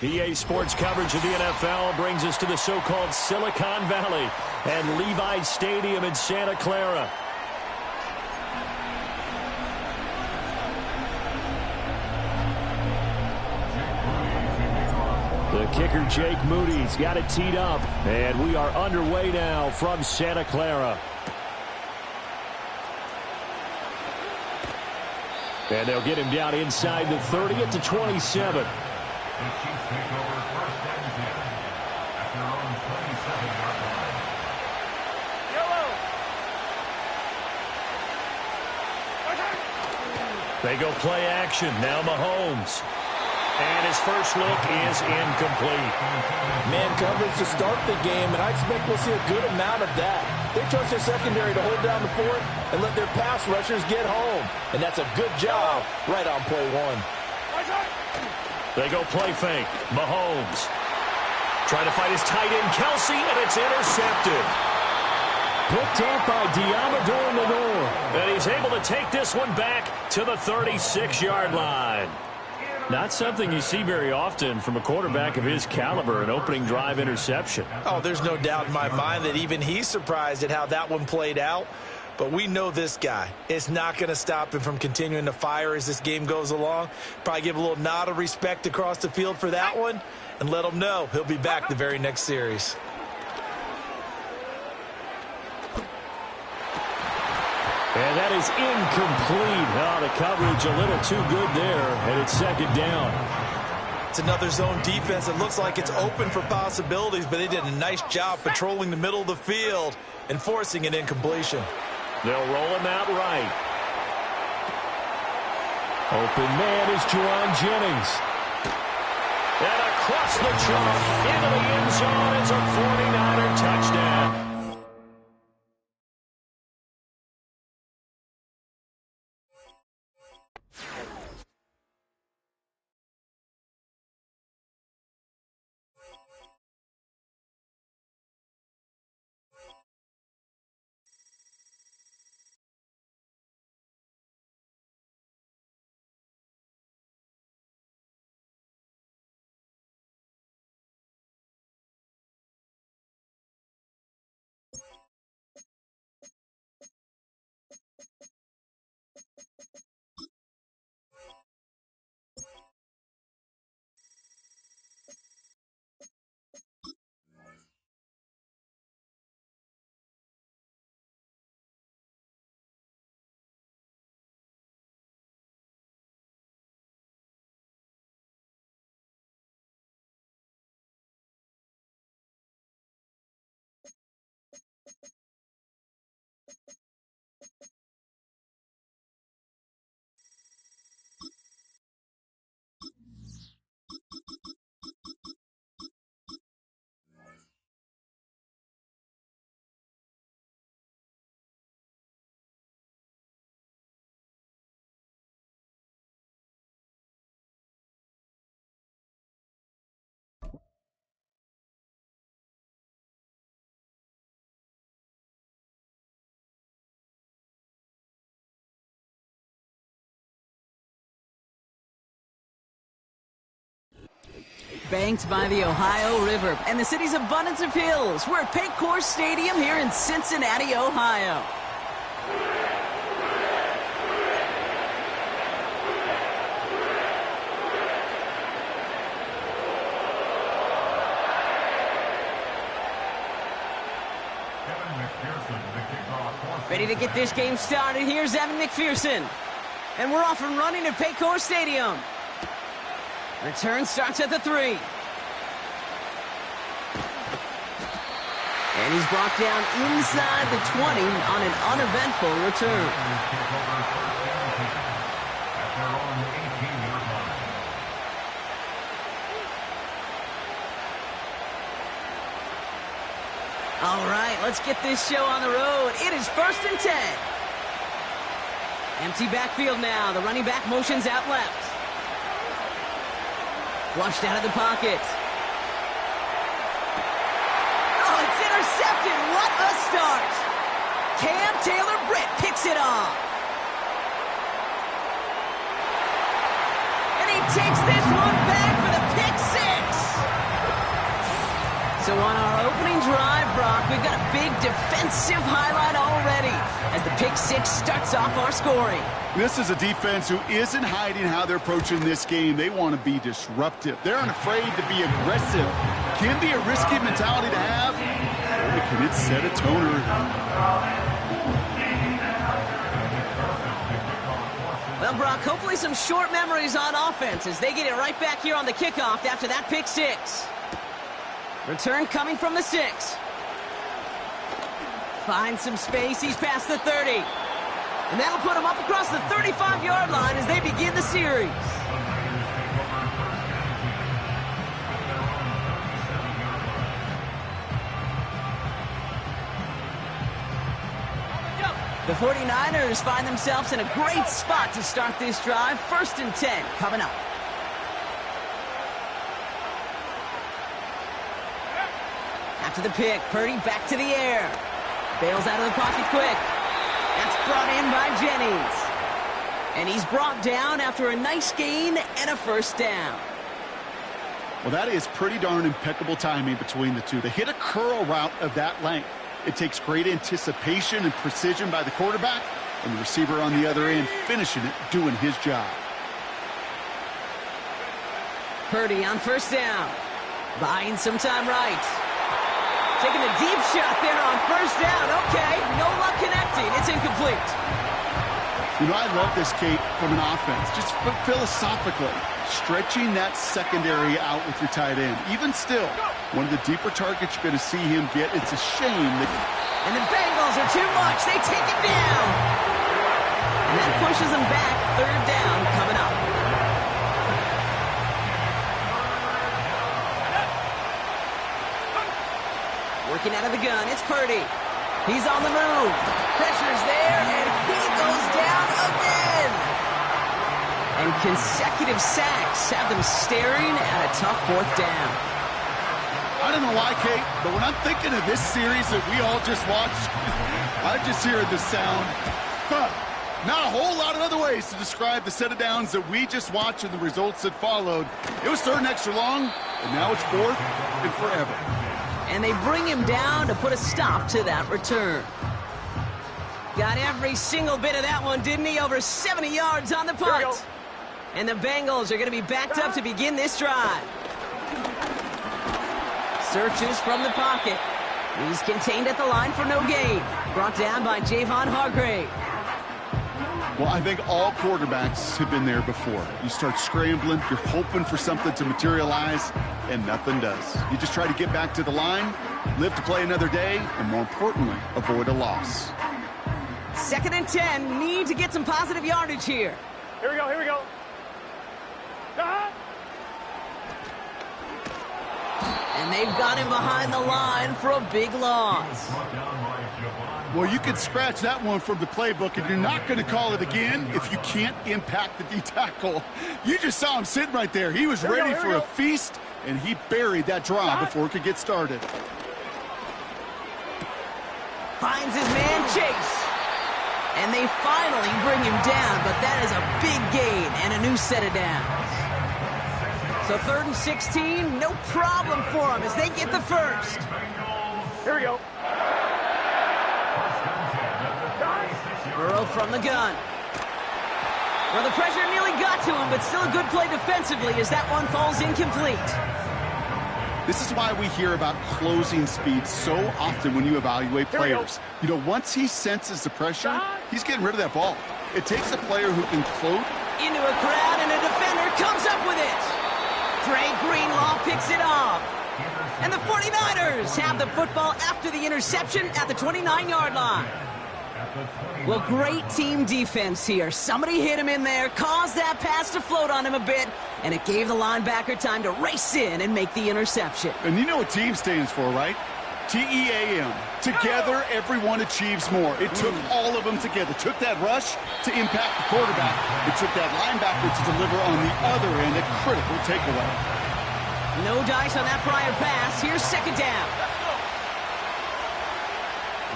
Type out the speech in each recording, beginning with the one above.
EA Sports coverage of the NFL brings us to the so-called Silicon Valley and Levi Stadium in Santa Clara. The kicker, Jake Moody's got it teed up, and we are underway now from Santa Clara. And they'll get him down inside the 30 at the 27. The Chiefs take over first and 10 at their own 27-yard line. They go play action. Now Mahomes. And his first look is incomplete. Man coverage to start the game, and I expect we'll see a good amount of that. They trust their secondary to hold down the fort and let their pass rushers get home. And that's a good job right on play one. They go play fake. Mahomes. Trying to fight his tight end, Kelsey, and it's intercepted. Picked up by Diamador Lenore. And he's able to take this one back to the 36-yard line. Not something you see very often from a quarterback of his caliber, an opening drive interception. Oh, there's no doubt in my mind that even he's surprised at how that one played out. But we know this guy. It's not going to stop him from continuing to fire as this game goes along. Probably give a little nod of respect across the field for that one and let him know he'll be back the very next series. And that is incomplete. Oh, the coverage a little too good there, and it's second down. It's another zone defense. It looks like it's open for possibilities, but they did a nice job patrolling the middle of the field and forcing an incompletion. They'll roll him out right. Open man is Juwan Jennings. And across the chalk into the end zone. It's a 49er touchdown. Banked by the Ohio River and the city's abundance of hills. We're at Paycor Stadium here in Cincinnati, Ohio. Ready to get this game started. Here's Evan McPherson. And we're off and running at Paycor Stadium. Return starts at the 3. And he's brought down inside the 20 on an uneventful return. All right, let's get this show on the road. It is 1st and 10. Empty backfield now. The running back motions out left. Flushed out of the pocket. Oh, it's intercepted. What a start. Cam Taylor-Britt picks it off. And he takes this one back for the pick six. So on our opening drive, Brock, we've got a big defensive highlight already as the pick six starts off our scoring. This is a defense who isn't hiding how they're approaching this game. They want to be disruptive. They're unafraid to be aggressive. Can be a risky mentality to have, or can it set a toner? Well, Brock, hopefully some short memories on offense as they get it right back here on the kickoff after that pick six. Return coming from the 6. Finds some space. He's past the 30. And that'll put him up across the 35-yard line as they begin the series. The 49ers find themselves in a great spot to start this drive. 1st and 10 coming up. After the pick, Purdy back to the air. Bails out of the pocket quick. That's brought in by Jennings. And he's brought down after a nice gain and a 1st down. Well, that is pretty darn impeccable timing between the two. They hit a curl route of that length. It takes great anticipation and precision by the quarterback, and the receiver on the other end finishing it, doing his job. Purdy on 1st down. Buying some time right. Taking a deep shot there on 1st down. Okay, no luck connecting. It's incomplete. You know, I love this, Kate, from an offense. Just philosophically, stretching that secondary out with your tight end. Even still, one of the deeper targets you're going to see him get. It's a shame that... And the Bengals are too much. They take it down. And that pushes them back. 3rd down coming up. Working out of the gun, it's Purdy. He's on the move. Pressure's there, and he goes down again. And consecutive sacks have them staring at a tough 4th down. I don't know why, Kate, but when I'm thinking of this series that we all just watched, I just hear the sound. Not a whole lot of other ways to describe the set of downs that we just watched and the results that followed. It was 3rd and extra long, and now it's 4th and forever. And they bring him down to put a stop to that return. Got every single bit of that one, didn't he? Over 70 yards on the punt. And the Bengals are going to be backed up to begin this drive. Searches from the pocket. He's contained at the line for no gain. Brought down by Javon Hargrave. Well, I think all quarterbacks have been there before. You start scrambling, you're hoping for something to materialize, and nothing does. You just try to get back to the line, live to play another day, and more importantly, avoid a loss. 2nd and 10, need to get some positive yardage here. Here we go, here we go. And they've got him behind the line for a big loss. Well, you can scratch that one from the playbook, and you're not going to call it again if you can't impact the D-tackle. You just saw him sitting right there. He was ready for a feast, and he buried that drive before it could get started. Finds his man Chase. And they finally bring him down, but that is a big gain and a new set of downs. So 3rd and 16, no problem for them as they get the 1st. Here we go. Burrow from the gun. Well, the pressure nearly got to him, but still a good play defensively as that one falls incomplete. This is why we hear about closing speed so often when you evaluate players. You know, once he senses the pressure, he's getting rid of that ball. It takes a player who can close. Into a crowd, and a defender comes up with it. Dre Greenlaw picks it off. And the 49ers have the football after the interception at the 29-yard line. Well, great team defense here. Somebody hit him in there, caused that pass to float on him a bit, and it gave the linebacker time to race in and make the interception. And you know what team stands for, right? T-E-A-M. Together, everyone achieves more. It took all of them together. It took that rush to impact the quarterback. It took that linebacker to deliver on the other end, a critical takeaway. No dice on that prior pass. Here's 2nd down.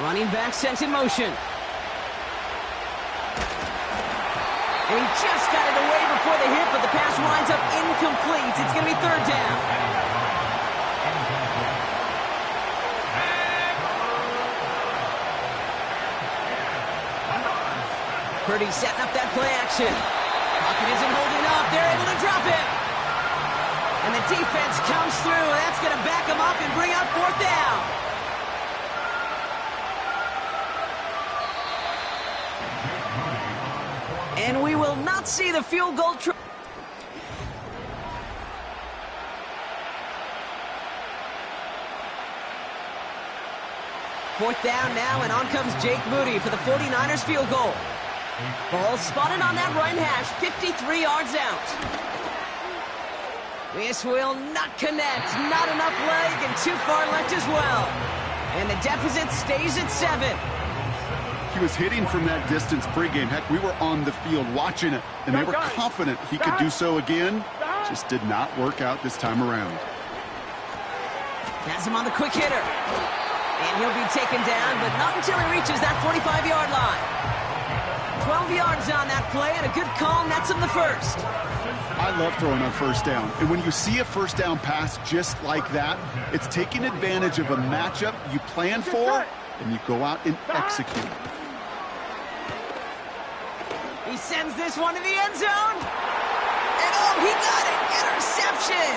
Running back sent in motion. And he just got it away before the hit, but the pass winds up incomplete. It's going to be 3rd down. Purdy setting up that play action. Pocket isn't holding up. They're able to drop it. And the defense comes through. That's going to back them up and bring up fourth down. And we will not see the field goal try. Fourth down now, and on comes Jake Moody for the 49ers field goal. Ball spotted on that right hash, 53 yards out. This will not connect. Not enough leg and too far left as well. And the deficit stays at 7. He was hitting from that distance pregame. Heck, we were on the field watching it, and they were confident he could do so again. Just did not work out this time around. Has him on the quick hitter. And he'll be taken down, but not until he reaches that 45-yard line. 12 yards on that play, and a good call nets him the first. I love throwing on first down. And when you see a first down pass just like that, it's taking advantage of a matchup you plan for, and you go out and execute. He sends this one to the end zone. And oh, he got it. Interception.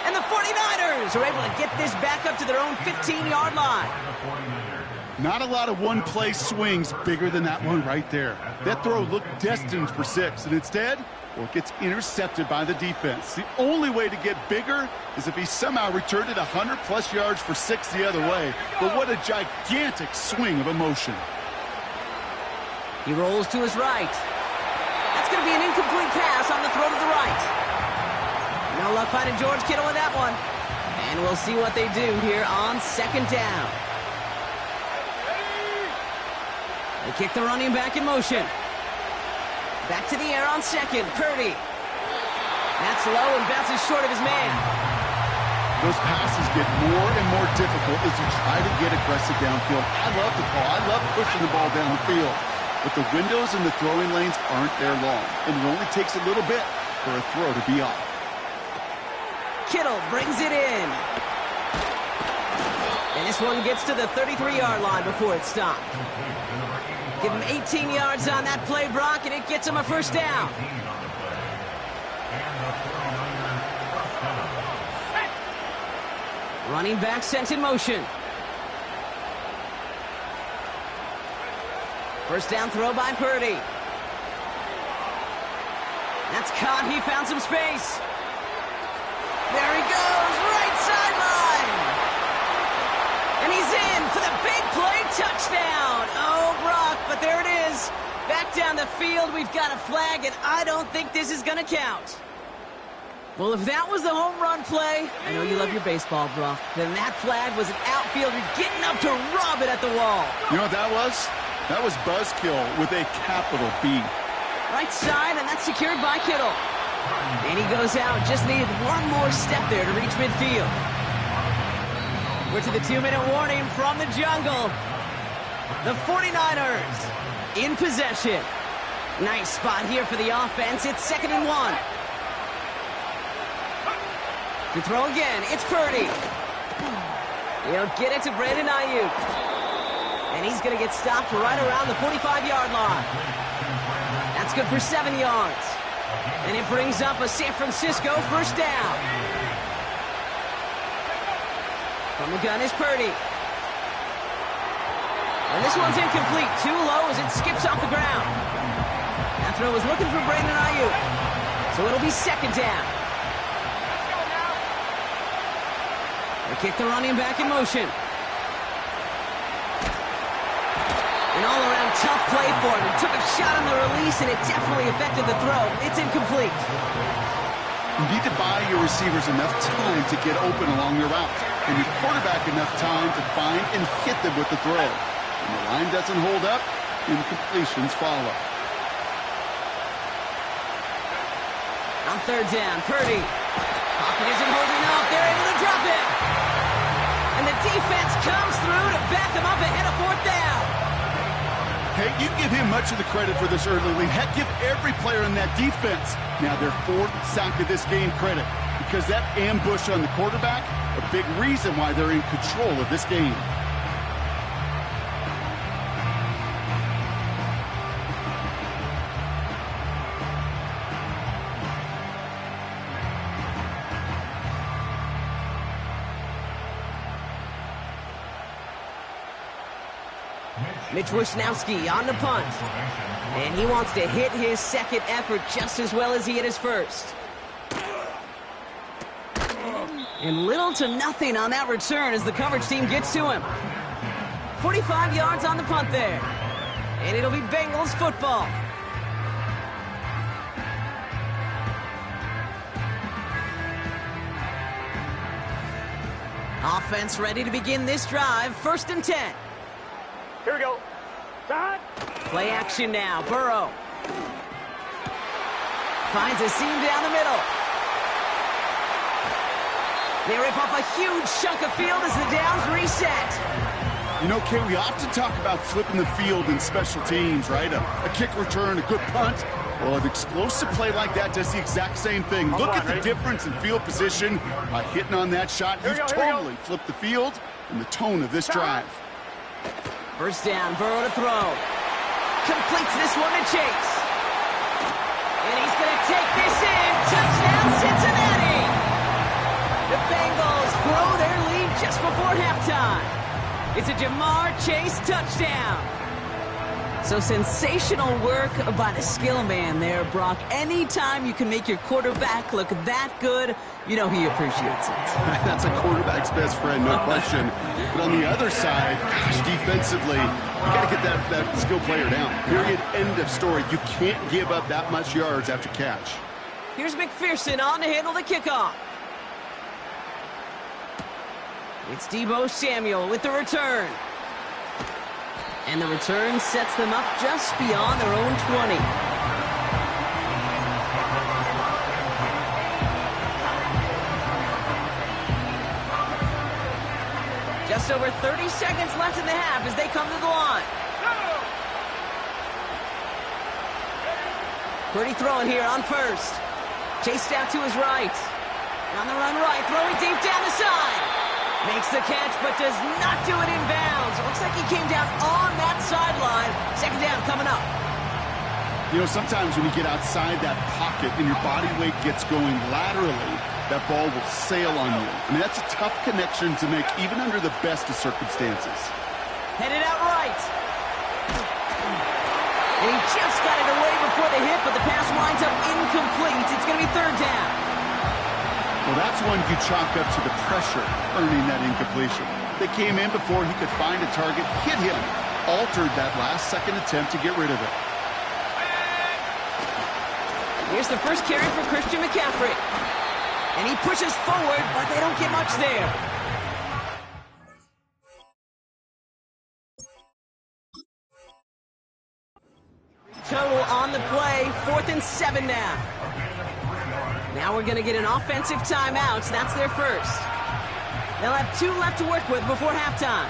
And the 49ers are able to get this back up to their own 15-yard line. Not a lot of one-play swings bigger than that one right there. That throw looked destined for 6, and instead, well, it gets intercepted by the defense. The only way to get bigger is if he somehow returned it 100-plus yards for 6 the other way. But what a gigantic swing of emotion. He rolls to his right. That's going to be an incomplete pass on the throw to the right. No luck finding George Kittle with that one. And we'll see what they do here on second down. They kick the running back in motion. Back to the air on second. Purdy. That's low and bounces short of his man. Those passes get more and more difficult as you try to get aggressive downfield. I love the call. I love pushing the ball downfield. But the windows in the throwing lanes aren't there long. And it only takes a little bit for a throw to be off. Kittle brings it in. And this one gets to the 33-yard line before it's stopped. Give him 18 yards on that play, Brock, and it gets him a first down. Running back sent in motion. First down throw by Purdy. That's caught. He found some space. There he goes, right sideline. And he's in for the big play touchdown. Oh, Brock, but there it is. Back down the field, we've got a flag, and I don't think this is going to count. Well, if that was the home run play, I know you love your baseball, Brock, then that flag was an outfielder getting up to rob it at the wall. You know what that was? That was buzzkill with a capital B. Right side, and that's secured by Kittle. And he goes out, just needed one more step there to reach midfield. We're to the 2-minute warning from the jungle. The 49ers in possession. Nice spot here for the offense. It's 2nd and 1. To throw again, it's Purdy. He'll get it to Brandon Ayuk. And he's going to get stopped right around the 45-yard line. That's good for 7 yards. And it brings up a San Francisco first down. From the gun is Purdy. And this one's incomplete. Too low as it skips off the ground. That throw was looking for Brandon Ayuk. So it'll be 2nd down. They kick the running back in motion. An all-around tough play for him. He took a shot on the release, and it definitely affected the throw. It's incomplete. You need to buy your receivers enough time to get open along their route, and your quarterback enough time to find and hit them with the throw. When the line doesn't hold up, incompletions follow. On 3rd down, Purdy. Pocket isn't holding up. They're able to drop it. And the defense comes through to back them up ahead of 4th down. Okay, you give him much of the credit for this early lead. Heck, give every player in that defense now their 4th sack of this game credit, because that ambush on the quarterback, a big reason why they're in control of this game. Mitch Wisnowski on the punt. And he wants to hit his second effort just as well as he hit his first. And little to nothing on that return as the coverage team gets to him. 45 yards on the punt there. And it'll be Bengals football. Offense ready to begin this drive. 1st and 10. Here we go. Time. Play action now. Burrow finds a seam down the middle. They rip off a huge chunk of field as the downs reset. You know, Kay, we often talk about flipping the field in special teams, right? A kick return, a good punt. Well, an explosive play like that does the exact same thing. Look at the difference in field position by hitting on that shot. You've totally flipped the field and the tone of this drive. 1st down, Burrow to throw. Completes this one to Chase. And he's going to take this in. Touchdown, Cincinnati! The Bengals grow their lead just before halftime. It's a Jamar Chase touchdown. So sensational work by the skill man there, Brock. Anytime you can make your quarterback look that good, you know he appreciates it. That's a quarterback's best friend, no question. But on the other side, gosh, defensively, you got to get that skill player down. Period, end of story. You can't give up that much yards after catch. Here's McPherson on to handle the kickoff. It's Deebo Samuel with the return. And the return sets them up just beyond their own 20. Just over 30 seconds left in the half as they come to the line. Purdy throwing here on 1st. Chased out to his right. On the run right, throwing deep down the side. Makes the catch, but does not do it in bounds. Looks like he came down on that sideline. 2nd down coming up. You know, sometimes when you get outside that pocket and your body weight gets going laterally, that ball will sail on you. I mean, that's a tough connection to make even under the best of circumstances. Headed out right. And he just got it away before the hit, but the pass winds up incomplete. It's going to be 3rd down. Well, that's one you chalk up to the pressure earning that incompletion. They came in before he could find a target, hit him, altered that last-second attempt to get rid of it. Here's the first carry for Christian McCaffrey. And he pushes forward, but they don't get much there. Total on the play, 4th and 7 now. Now we're going to get an offensive timeout. That's their first. They'll have 2 left to work with before halftime.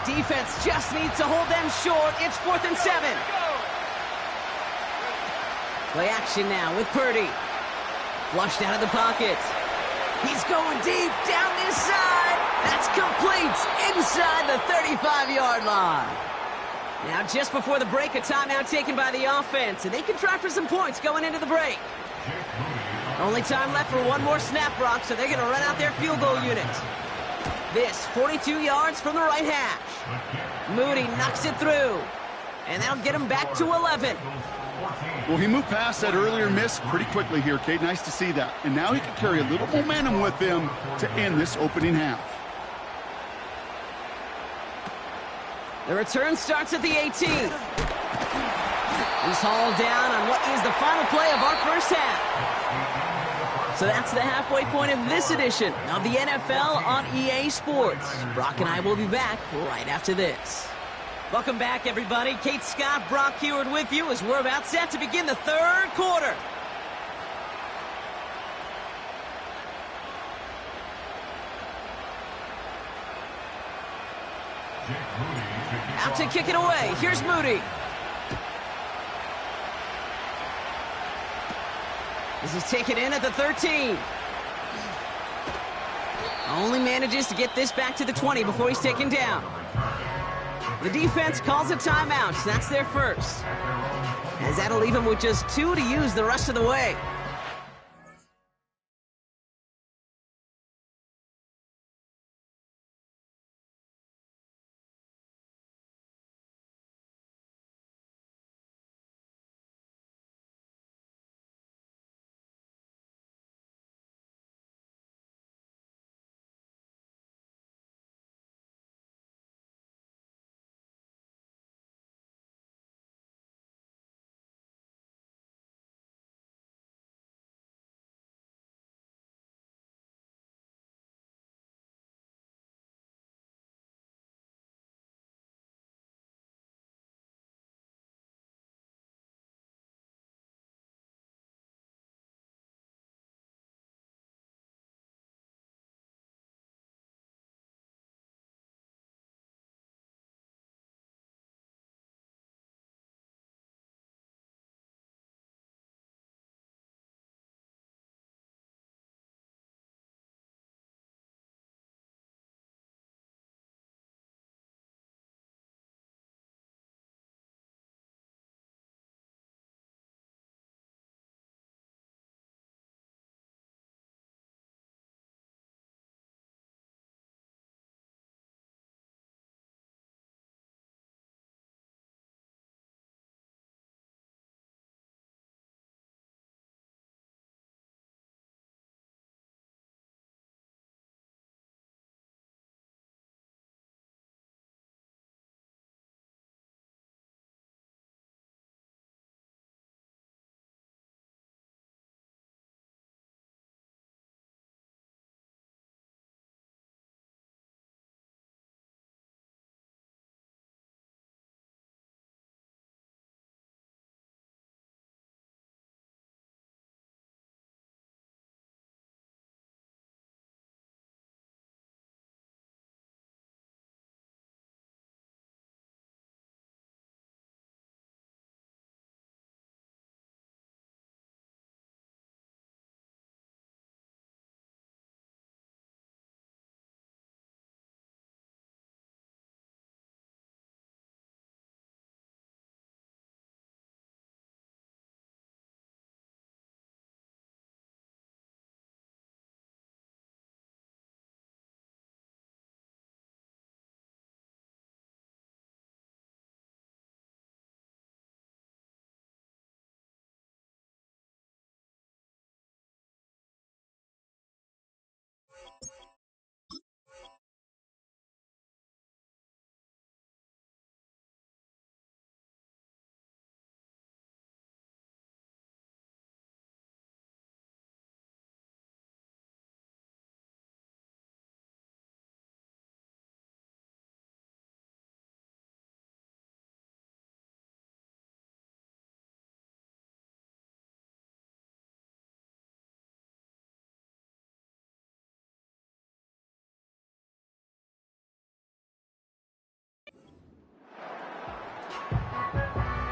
Defense just needs to hold them short. It's 4th and 7. Play action now with Purdy. Flushed out of the pocket. He's going deep down this side. That's complete inside the 35-yard line. Now just before the break, a timeout taken by the offense, and they can try for some points going into the break. Only time left for one more snap, Brock, so they're going to run out their field goal unit. This 42 yards from the right hash. Moody knocks it through. And that'll get him back to 11. Well, he moved past that earlier miss pretty quickly here, Kate. Nice to see that. And now he can carry a little momentum with him to end this opening half. The return starts at the 18. He's hauled down on what is the final play of our first half. So that's the halfway point of this edition of the NFL on EA Sports. Brock and I will be back right after this. Welcome back, everybody. Kate Scott, Brock Heward with you as we're about set to begin the 3rd quarter. Out to kick it away. Here's Moody. This is taken in at the 13. Only manages to get this back to the 20 before he's taken down. The defense calls a timeout. So that's their first. As that'll leave him with just 2 to use the rest of the way.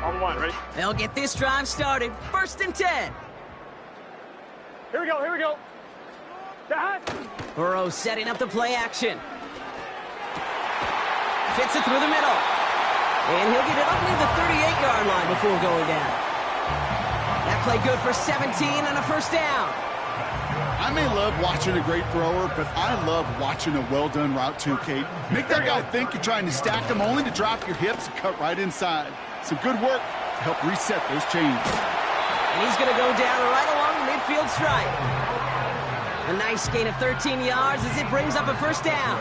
On one, ready? They'll get this drive started. 1st and 10. Here we go, here we go. Burrow setting up the play action. Fits it through the middle. And he'll get it up near the 38-yard line before going down. That play good for 17 and a 1st down. I may love watching a great thrower, but I love watching a well-done route too, Kate. Make that guy think you're trying to stack them only to drop your hips and cut right inside. Some good work to help reset those chains. And he's going to go down right along the midfield stripe. A nice gain of 13 yards as it brings up a 1st down.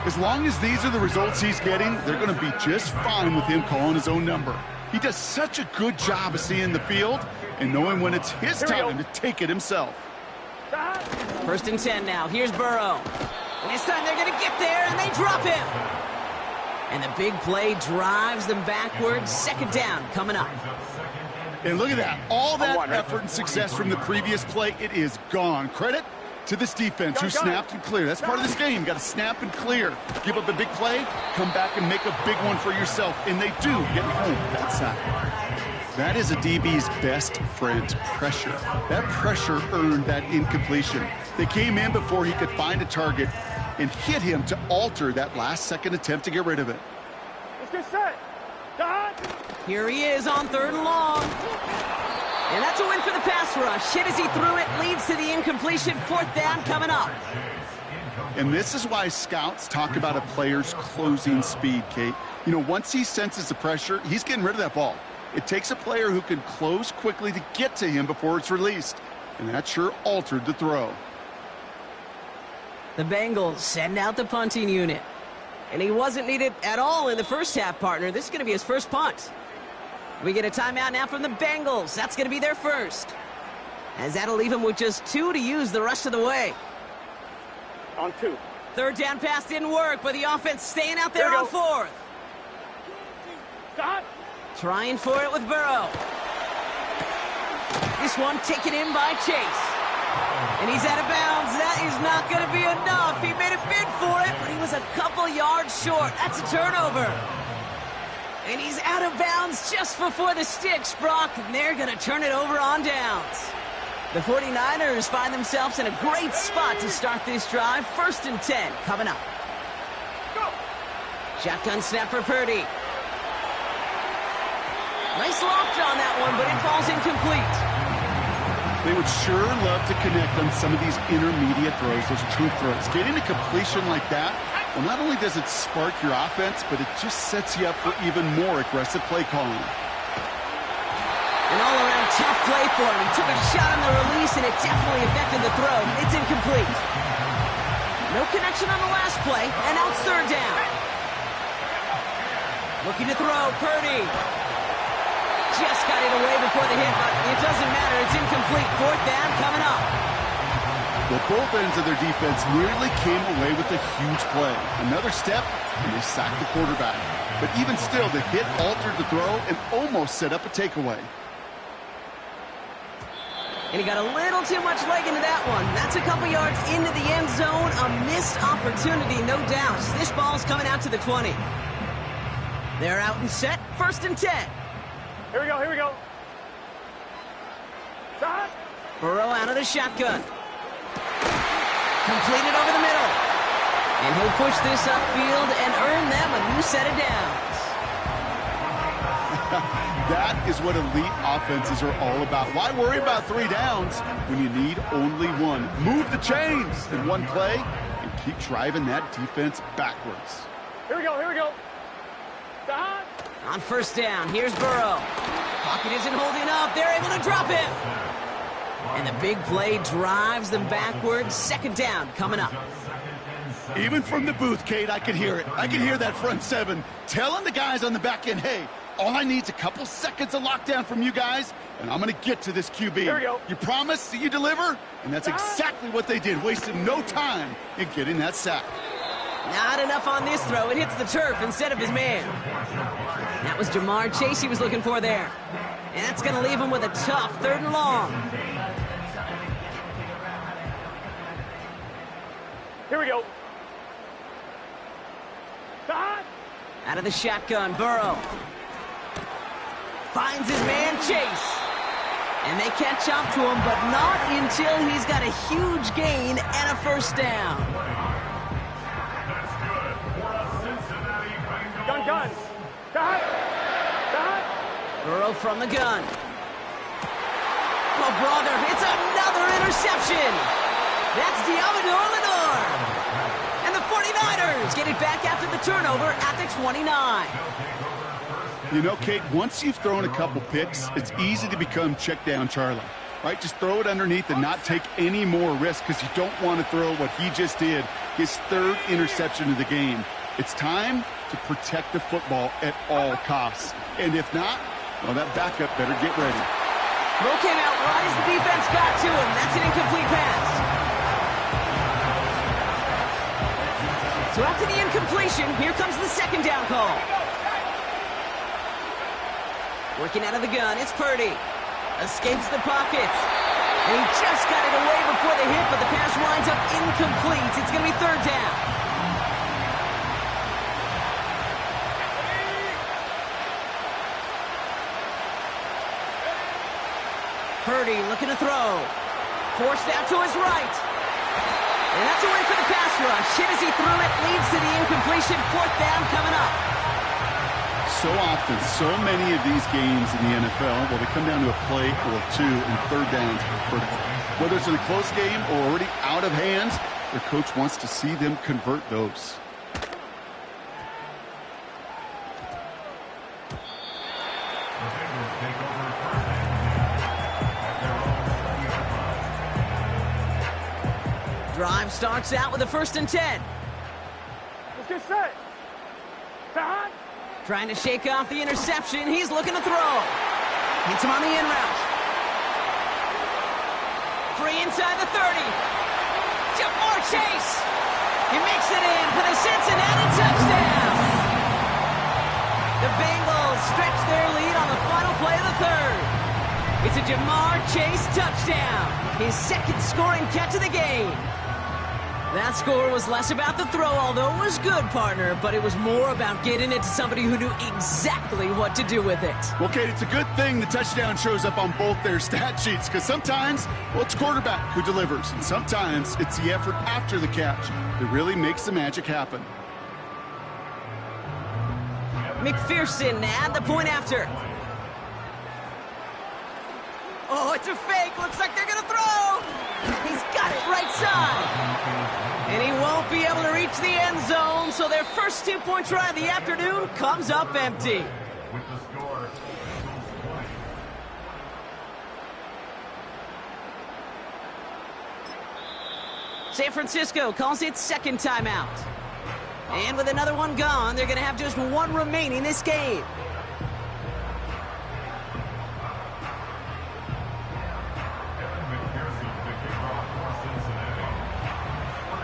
As long as these are the results he's getting, they're going to be just fine with him calling his own number. He does such a good job of seeing the field and knowing when it's his time to take it himself. 1st and 10 now. Here's Burrow. And this time they're going to get there, and they drop him. And the big play drives them backwards. 2nd down coming up. And look at that. All that effort and success from the previous play, it is gone. Credit to this defense who snapped and cleared. That's part of this game. You got to snap and clear. Give up a big play, come back and make a big one for yourself. And they do get home that side. That is a DB's best friend, pressure. That pressure earned that incompletion. They came in before he could find a target and hit him to alter that last-second attempt to get rid of it. Let's get set. Dot. Here he is on 3rd and long. And that's a win for the pass rush. Hit as he threw it, leads to the incompletion. 4th down coming up. And this is why scouts talk about a player's closing speed, Kate. You know, once he senses the pressure, he's getting rid of that ball. It takes a player who can close quickly to get to him before it's released. And that sure altered the throw. The Bengals send out the punting unit. And he wasn't needed at all in the first half, partner. This is going to be his first punt. We get a timeout now from the Bengals. That's going to be their first. As that'll leave him with just 2 to use the rest of the way. On 2. 3rd down pass didn't work, but the offense staying out there on 4th. Dot. Trying for it with Burrow. This one taken in by Chase. And he's out of bounds. That is not going to be enough. He made a bid for it, but he was a couple yards short. That's a turnover. And he's out of bounds just before the sticks, Brock. And they're going to turn it over on downs. The 49ers find themselves in a great spot to start this drive. 1st and 10 coming up. Go. Shotgun snap for Purdy. Nice loft on that one, but it falls incomplete. They would sure love to connect on some of these intermediate throws, those true throws. Getting a completion like that, well, not only does it spark your offense, but it just sets you up for even more aggressive play calling. An all-around tough play for him. He took a shot on the release, and it definitely affected the throw. It's incomplete. No connection on the last play, and now it's 3rd down. Looking to throw, Purdy. Just got it away before the hit, but it doesn't matter. It's incomplete. 4th down coming up. Well, both ends of their defense nearly came away with a huge play. Another step, and they sacked the quarterback. But even still, the hit altered the throw and almost set up a takeaway. And he got a little too much leg into that one. That's a couple yards into the end zone. A missed opportunity, no doubt. This ball's coming out to the 20. They're out and set. 1st and 10. Here we go. Here we go. Dot. Burrow out of the shotgun. Completed over the middle. And he'll push this upfield and earn them a new set of downs. That is what elite offenses are all about. Why worry about 3 downs when you need only 1? Move the chains in one play and keep driving that defense backwards. Here we go. Here we go. Dot. On 1st down, here's Burrow. Pocket isn't holding up. They're able to drop it. And the big play drives them backwards. 2nd down coming up. Even from the booth, Kate, I could hear it. I could hear that front 7 telling the guys on the back end, hey, all I need is a couple seconds of lockdown from you guys, and I'm going to get to this QB. Here we go. You promise that you deliver? And that's exactly what they did, wasted no time in getting that sack. Not enough on this throw. It hits the turf instead of his man. That was Jamar Chase he was looking for there. And that's going to leave him with a tough 3rd and long. Here we go. Dot. Out of the shotgun, Burrow. Finds his man, Chase. And they catch up to him, but not until he's got a huge gain and a 1st down. Gun. Dot. Dot. Burrow from the gun. Oh, brother, it's another interception. That's Diamador Lenore. And the 49ers get it back after the turnover at the 29. You know, Kate, once you've thrown a couple picks, it's easy to become check down Charlie, right? Just throw it underneath and not take any more risk because you don't want to throw what he just did, his 3rd interception of the game. It's time to protect the football at all costs. And if not, well, that backup better get ready. Throw came out right as the defense got to him. That's an incomplete pass. So after the incompletion, here comes the 2nd down call. Working out of the gun, it's Purdy. Escapes the pocket. And he just got it away before the hit, but the pass winds up incomplete. It's going to be 3rd down. Purdy looking to throw. Forced out to his right. And that's a win for the pass rush. Hit as he threw it, leads to the incompletion. 4th down coming up. So often, so many of these games in the NFL, well, they come down to a play or two, and 3rd downs are critical. Whether it's in a close game or already out of hands, their coach wants to see them convert those. Drive starts out with a 1st and 10. Let's get set. Hot. Trying to shake off the interception. He's looking to throw. Hits him on the in route. Free inside the 30. Jamar Chase. He makes it in for the Cincinnati touchdown. The Bengals stretch their lead on the final play of the 3rd. It's a Jamar Chase touchdown. His 2nd scoring catch of the game. That score was less about the throw, although it was good, partner, but it was more about getting it to somebody who knew exactly what to do with it. Well, Kate, it's a good thing the touchdown shows up on both their stat sheets, because sometimes, well, it's quarterback who delivers, and sometimes it's the effort after the catch that really makes the magic happen. McPherson at the point after. Oh, it's a fake. Looks like they're going to throw. He's got it right side. And he won't be able to reach the end zone, so their first 2-point try of the afternoon comes up empty. With the score, San Francisco calls its 2nd timeout. And with another one gone, they're going to have just 1 remaining this game.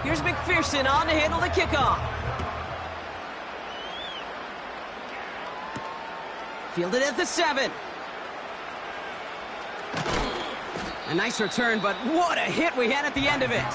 Here's McPherson on to handle the kickoff. Fielded at the 7. A nice return, but what a hit we had at the end of it.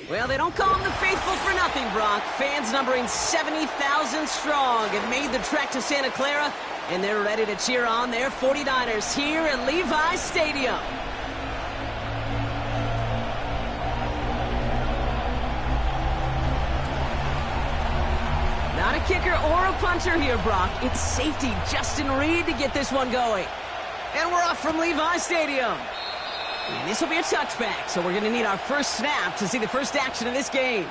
Well, they don't call them the faithful for nothing, Brock. Fans numbering 70,000 strong have made the trek to Santa Clara, and they're ready to cheer on their 49ers here at Levi Stadium. Not a kicker or a puncher here, Brock. It's safety Justin Reed to get this one going. And we're off from Levi Stadium. And this will be a touchback, so we're going to need our first snap to see the first action of this game.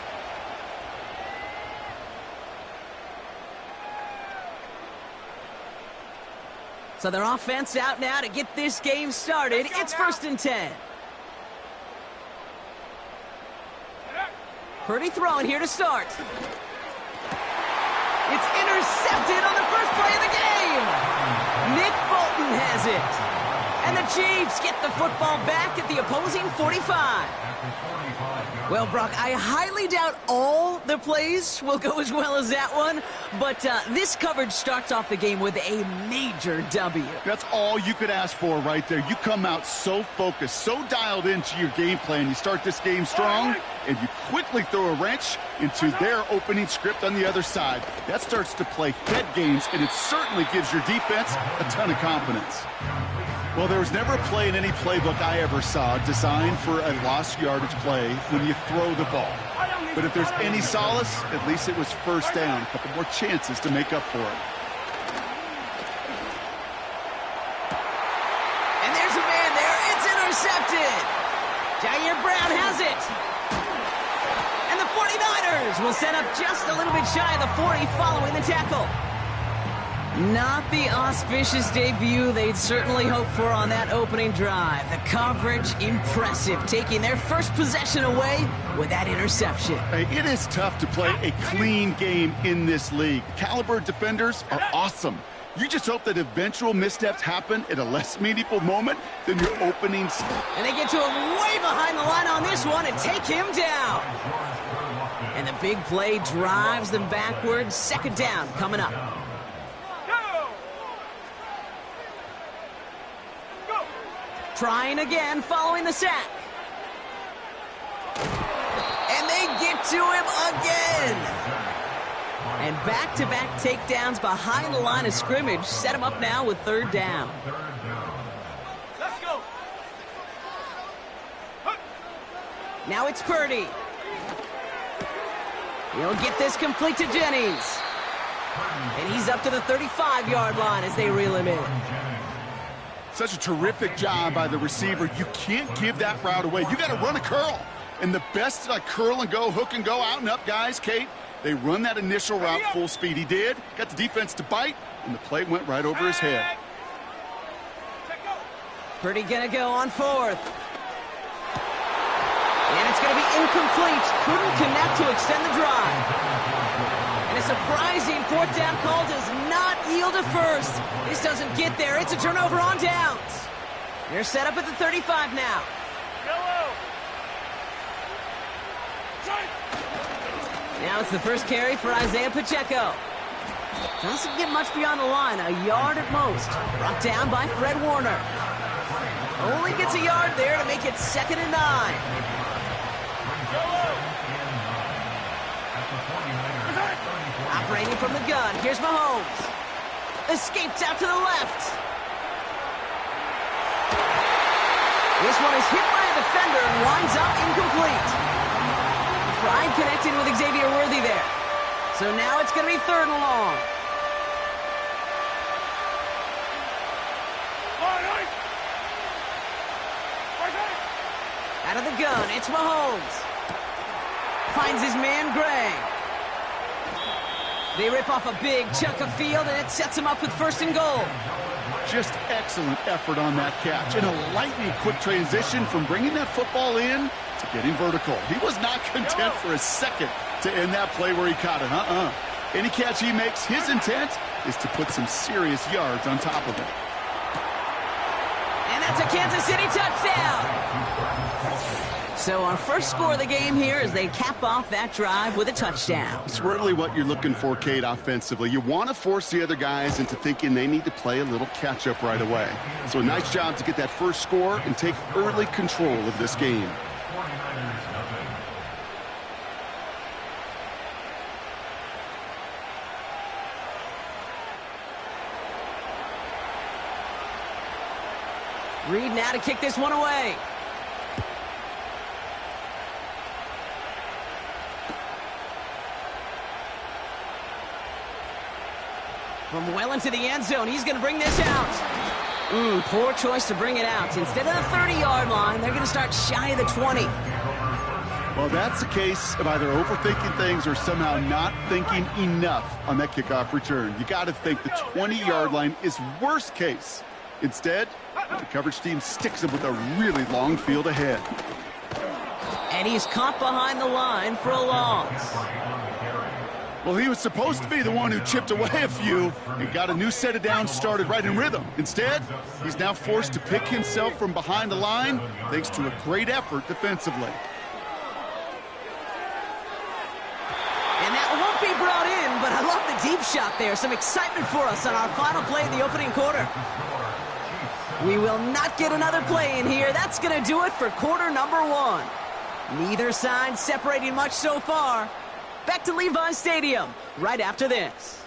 So their offense out now to get this game started. It's 1st and 10. Purdy throwing here to start. It's intercepted on the first play of the game. Nick Bolton has it. And the Chiefs get the football back at the opposing 45. Well, Brock, I highly doubt all the plays will go as well as that one, but this coverage starts off the game with a major W. That's all you could ask for right there. You come out so focused, so dialed into your game plan. You start this game strong, and you quickly throw a wrench into their opening script on the other side. That starts to play head games, and it certainly gives your defense a ton of confidence. Well, there was never a play in any playbook I ever saw designed for a lost yardage play when you throw the ball. But if there's any solace, at least it was first down. A couple more chances to make up for it. And there's a man there. It's intercepted. Jair Brown has it. And the 49ers will set up just a little bit shy of the 40 following the tackle. Not the auspicious debut they'd certainly hoped for on that opening drive. The coverage, impressive, taking their first possession away with that interception. Hey, it is tough to play a clean game in this league. Caliber defenders are awesome. You just hope that eventual missteps happen at a less meaningful moment than your opening. And they get to him way behind the line on this one and take him down. And the big play drives them backwards. 2nd down coming up. Trying again following the sack. And they get to him again. And back-to-back takedowns behind the line of scrimmage set him up now with 3rd down. Let's go. Now it's Purdy. He'll get this complete to Jennings. And he's up to the 35-yard line as they reel him in. Such a terrific job by the receiver. You can't give that route away. You got to run a curl. And the best curl and go, hook and go, out and up guys, Kate, they run that initial route full speed. He did. Got the defense to bite, and the play went right over his head. Purdy gonna go on 4th. And it's gonna be incomplete. Couldn't connect to extend the drive. And a surprising 4th down call does not yield a first. This doesn't get there. It's a turnover on downs. They're set up at the 35 now. Now it's the first carry for Isaiah Pacheco. Doesn't get much beyond the line, a yard at most. Brought down by Fred Warner. Only gets a yard there to make it 2nd and 9. Operating from the gun, here's Mahomes. Escapes out to the left. This one is hit by a defender and winds up incomplete. Tried connecting with Xavier Worthy there. So now it's going to be 3rd and long. Out of the gun, it's Mahomes. Finds his man, Gray. They rip off a big chunk of field, and it sets him up with 1st and goal. Just excellent effort on that catch. And a lightning quick transition from bringing that football in to getting vertical. He was not content for a second to end that play where he caught it. Any catch he makes, his intent is to put some serious yards on top of it. And that's a Kansas City touchdown. So our first score of the game here as they cap off that drive with a touchdown. It's really what you're looking for, Kate, offensively. You want to force the other guys into thinking they need to play a little catch-up right away. So a nice job to get that first score and take early control of this game. Reed now to kick this one away. From well into the end zone, he's going to bring this out. Poor choice to bring it out. Instead of the 30-yard line, they're going to start shy of the 20. Well, that's a case of either overthinking things or somehow not thinking enough on that kickoff return. You got to think the 20-yard line is worst case. Instead, the coverage team sticks him with a really long field ahead. And he's caught behind the line for a loss. Well, he was supposed to be the one who chipped away a few and got a new set of downs started right in rhythm. Instead, he's now forced to pick himself from behind the line thanks to a great effort defensively. And that won't be brought in, but I love the deep shot there. Some excitement for us on our final play of the opening quarter. We will not get another play in here. That's going to do it for quarter number 1. Neither side separating much so far. Back to Levi Stadium right after this.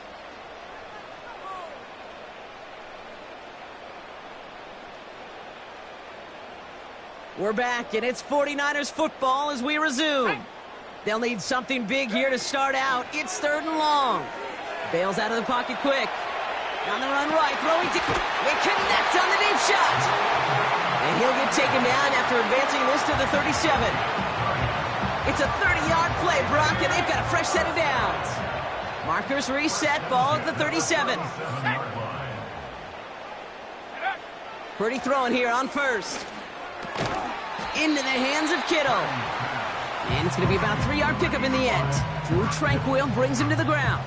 We're back, and it's 49ers football as we resume. They'll need something big here to start out. It's 3rd and long. Bails out of the pocket quick. On the run right, throwing to... They connect on the deep shot. And he'll get taken down after advancing this to the 37. It's a 30-yard play, Brock, and they've got a fresh set of downs. Markers reset, ball at the 37. Pretty throwing here on first. Into the hands of Kittle. And it's going to be about a 3-yard pickup in the end. Drew Tranquil brings him to the ground.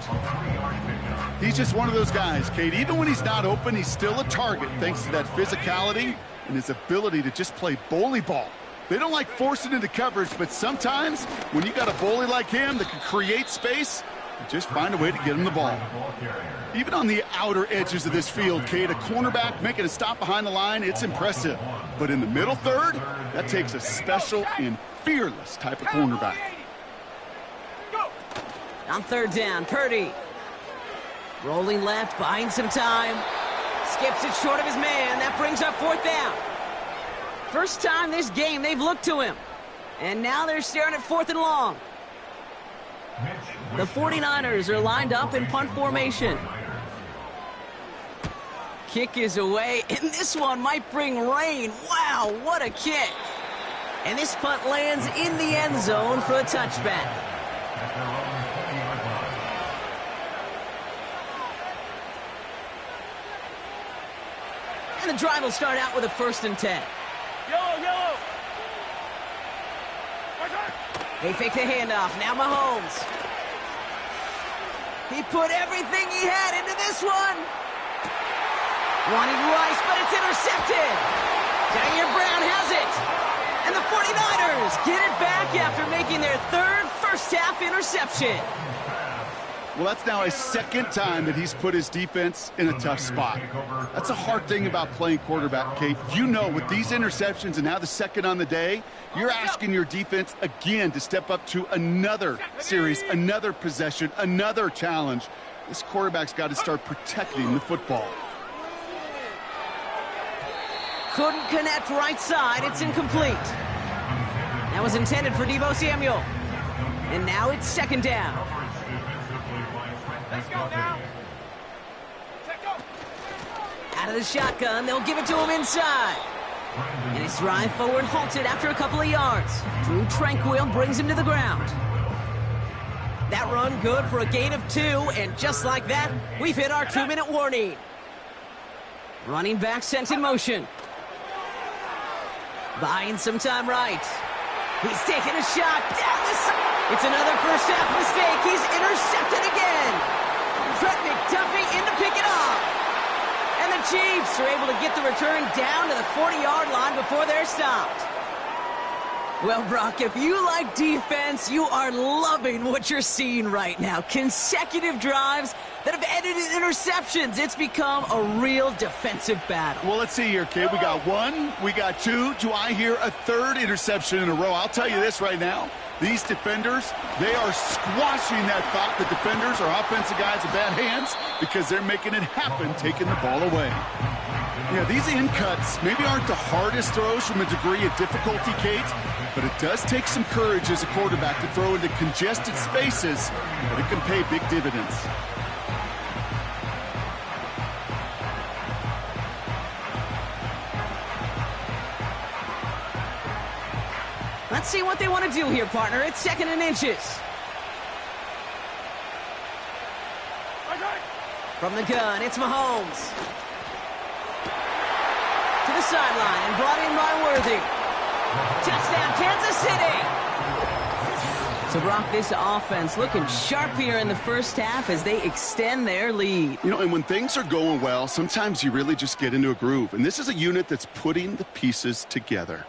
He's just one of those guys, Kate. Even when he's not open, he's still a target thanks to that physicality and his ability to just play bully ball. They don't like forcing into coverage, but sometimes when you got a bully like him that can create space, you just find a way to get him the ball. Even on the outer edges of this field, Kate, a cornerback making a stop behind the line, it's impressive. But in the middle third, that takes a special and fearless type of cornerback. On 3rd down, Purdy. Rolling left, buying some time. Skips it short of his man. That brings up 4th down. First time this game they've looked to him. And now they're staring at 4th and long. The 49ers are lined up in punt formation. Kick is away, and this one might bring rain. Wow, what a kick. And this punt lands in the end zone for a touchback. And the drive will start out with a 1st and 10. Yellow. They fake the handoff. Now Mahomes. He put everything he had into this one. Wanting Rice, but it's intercepted. Jair Brown has it. And the 49ers get it back after making their 3rd first-half interception. Well, that's now a 2nd time that he's put his defense in a tough spot. That's a hard thing about playing quarterback, Kate. You know, with these interceptions and now the 2nd on the day, you're asking your defense again to step up to another series, another possession, another challenge. This quarterback's got to start protecting the football. Couldn't connect right side. It's incomplete. That was intended for Deebo Samuel. And now it's 2nd down. Let's go now. Out of the shotgun, they'll give it to him inside. And his drive forward halted after a couple of yards. Drew Tranquil brings him to the ground. That run good for a gain of 2, and just like that, we've hit our 2-minute warning. Running back sent in motion. Buying some time right. He's taking a shot down the side. It's another first-half mistake. He's intercepted again. Trent McDuffie in to pick it up. And the Chiefs are able to get the return down to the 40-yard line before they're stopped. Well, Brock, if you like defense, you are loving what you're seeing right now. Consecutive drives that have ended in interceptions. It's become a real defensive battle. Well, let's see here, kid. We got 1, we got 2. Do I hear a 3rd interception in a row? I'll tell you this right now. These defenders, they are squashing that thought that defenders are offensive guys in bad hands because they're making it happen, taking the ball away. Yeah, these in cuts maybe aren't the hardest throws from a degree of difficulty, Kate, but it does take some courage as a quarterback to throw into congested spaces, but it can pay big dividends. Let's see what they want to do here, partner. It's 2nd and inches. From the gun, it's Mahomes. To the sideline and brought in by Worthy. Touchdown, Kansas City! So, Brock, this offense looking sharp here in the first half as they extend their lead. You know, and when things are going well, sometimes you really just get into a groove. And this is a unit that's putting the pieces together.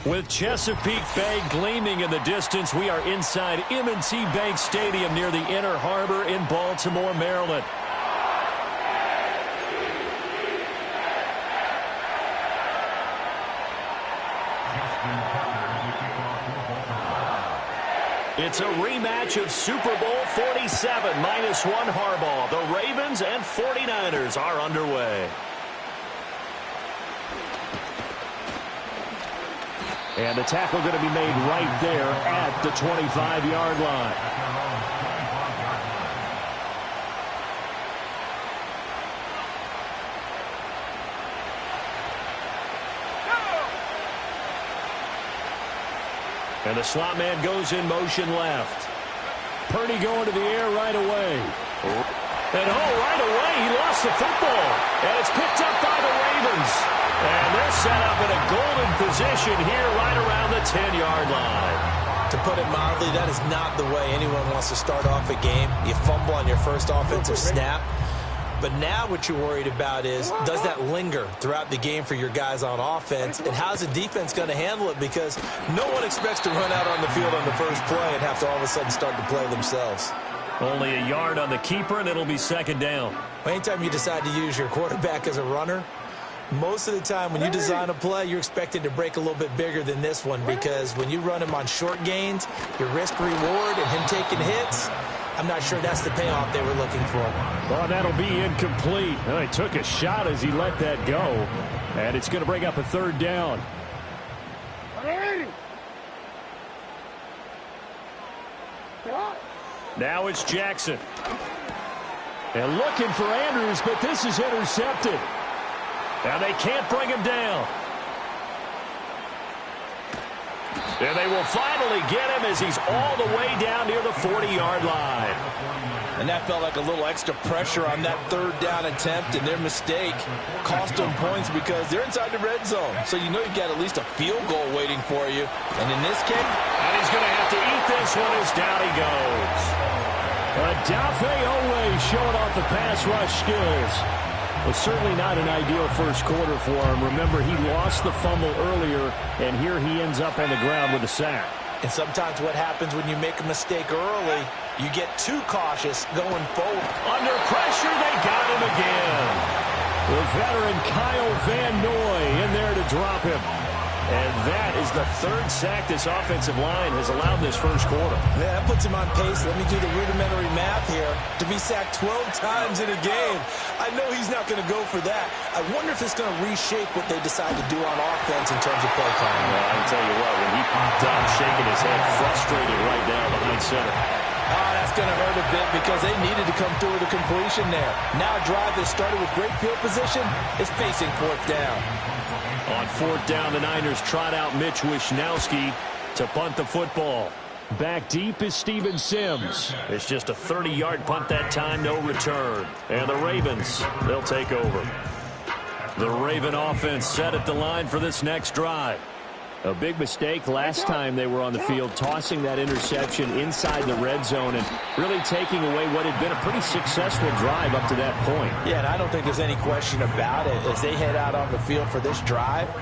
With Chesapeake Bay gleaming in the distance, we are inside M&T Bank Stadium near the Inner Harbor in Baltimore, Maryland. It's a rematch of Super Bowl 47 -1 Harbaugh. The Ravens and 49ers are underway. And the tackle going to be made right there at the 25-yard line. And the slot man goes in motion left. Purdy going to the air right away. And right away he lost the football. And it's picked up by the Ravens. And they're set up in a golden position here right around the 10-yard line. To put it mildly, that is not the way anyone wants to start off a game. You fumble on your first offensive snap. But now what you're worried about is, does that linger throughout the game for your guys on offense? And how's the defense going to handle it? Because no one expects to run out on the field on the first play and have to all of a sudden start to play themselves. Only a yard on the keeper, and it'll be second down. Anytime you decide to use your quarterback as a runner, most of the time when you design a play, you're expected to break a little bit bigger than this one, because when you run him on short gains, your risk-reward and him taking hits, I'm not sure that's the payoff they were looking for. Well, that'll be incomplete. He took a shot as he let that go, and it's going to bring up a third down. Now it's Jackson. And looking for Andrews, but this is intercepted. And they can't bring him down. And they will finally get him as he's all the way down near the 40-yard line. And that felt like a little extra pressure on that third down attempt, and their mistake cost them points because they're inside the red zone. So you know you've got at least a field goal waiting for you. And in this case, and he's going to have to eat this one as down he goes. Adafe Owe showing off the pass rush skills. But certainly not an ideal first quarter for him. Remember, he lost the fumble earlier, and here he ends up on the ground with a sack. And sometimes what happens when you make a mistake early, you get too cautious going forward. Under pressure, they got him again. The veteran Kyle Van Noy in there to drop him. And that is the third sack this offensive line has allowed this first quarter. Yeah, that puts him on pace. Let me do the rudimentary math here. To be sacked 12 times in a game, I know he's not going to go for that. I wonder if it's going to reshape what they decide to do on offense in terms of play calling. Well, I can tell you what, when he popped up, shaking his head, frustrated right now behind center. Oh, that's going to hurt a bit because they needed to come through with a completion there. Now a drive that started with great field position is facing fourth down. On fourth down, the Niners trot out Mitch Wishnowsky to punt the football. Back deep is Steven Sims. It's just a 30-yard punt that time, no return. And the Ravens, they'll take over. The Raven offense set at the line for this next drive. A big mistake last time they were on the field, tossing that interception inside the red zone and really taking away what had been a pretty successful drive up to that point. Yeah, and I don't think there's any question about it. As they head out on the field for this drive,